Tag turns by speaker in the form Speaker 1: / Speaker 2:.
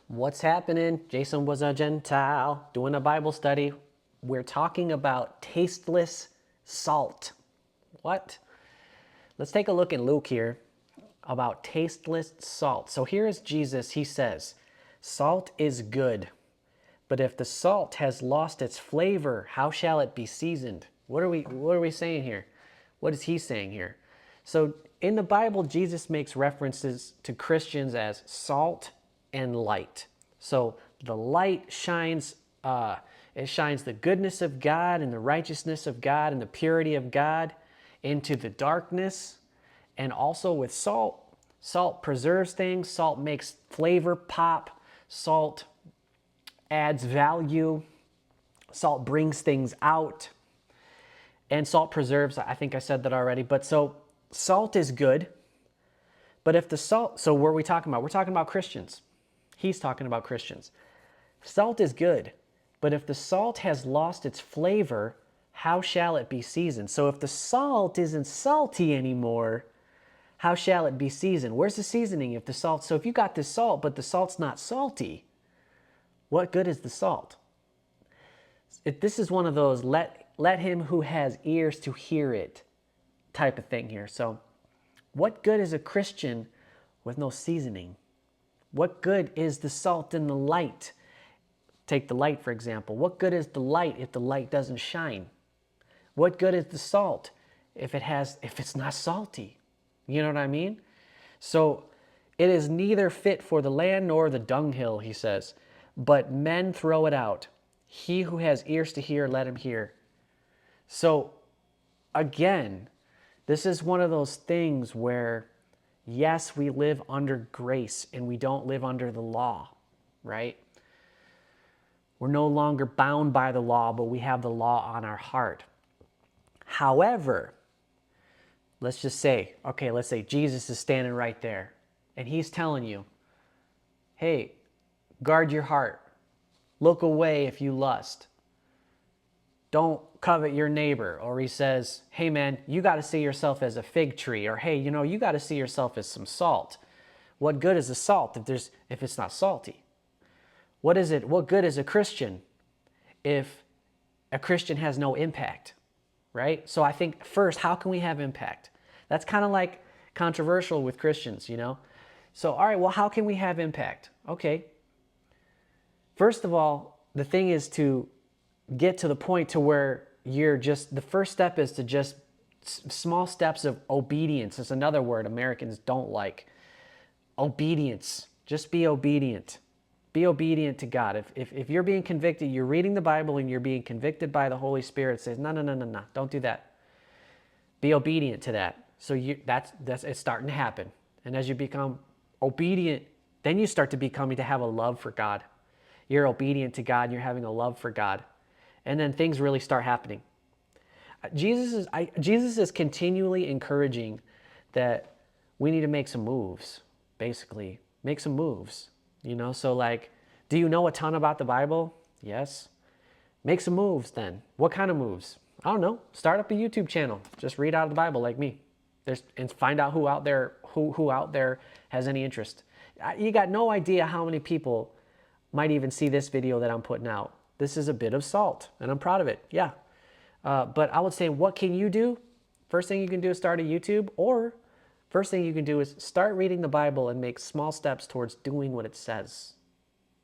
Speaker 1: What's happening? Jason was a Gentile doing a Bible study. We're talking about tasteless salt. What? Let's take a look in Luke here about tasteless salt. So here is Jesus. He says, salt is good, but if the salt has lost its flavor, how shall it be seasoned? What are we saying here? What is he saying here? So in the Bible, Jesus makes references to Christians as salt and light. So the light shines, it shines the goodness of God and the righteousness of God and the purity of God into the darkness. And also with salt, salt preserves things, salt makes flavor pop, salt adds value, salt brings things out, and salt preserves. I think I said that already. But so salt is good, but if the salt, so what are we talking about? We're talking about Christians. He's talking about Christians. Salt is good, but if the salt has lost its flavor, how shall it be seasoned? So if the salt isn't salty anymore, how shall it be seasoned? Where's the seasoning if the salt, so if you got this salt, but the salt's not salty, what good is the salt? This is one of those let him who has ears to hear it type of thing here. So what good is a Christian with no seasoning? What good is the salt and the light? Take the light, for example. What good is the light if the light doesn't shine? What good is the salt if it's not salty? You know what I mean? So it is neither fit for the land nor the dunghill, he says, but men throw it out. He who has ears to hear, let him hear. So again, this is one of those things where, yes, we live under grace and we don't live under the law, right? We're no longer bound by the law, but we have the law on our heart. However, let's just say, okay, let's say Jesus is standing right there and he's telling you, hey, guard your heart. Look away if you lust. Don't covet your neighbor. Or he says, hey man, you got to see yourself as a fig tree. Or hey, you got to see yourself as some salt. What good is the salt if it's not salty? What good is a Christian if a Christian has no impact, right? So I think first, how can we have impact? That's kind of like controversial with Christians, So, all right, well, how can we have impact? Okay. First of all, the thing is to get to the point to where the first step is to just small steps of obedience. It's another word Americans don't like. Obedience. Just be obedient. Be obedient to God. If you're being convicted, you're reading the Bible and you're being convicted by the Holy Spirit, says, no, don't do that. Be obedient to that. So it's starting to happen. And as you become obedient, then you start to have a love for God. You're obedient to God and you're having a love for God. And then things really start happening. Jesus is continually encouraging that we need to make some moves, basically. Make some moves. So like, do you know a ton about the Bible? Yes. Make some moves then. What kind of moves? I don't know. Start up a YouTube channel. Just read out of the Bible like me. And find out who out there has any interest. You got no idea how many people might even see this video that I'm putting out. This is a bit of salt, and I'm proud of it. Yeah. But I would say, what can you do? First thing you can do is start a YouTube, or first thing you can do is start reading the Bible and make small steps towards doing what it says.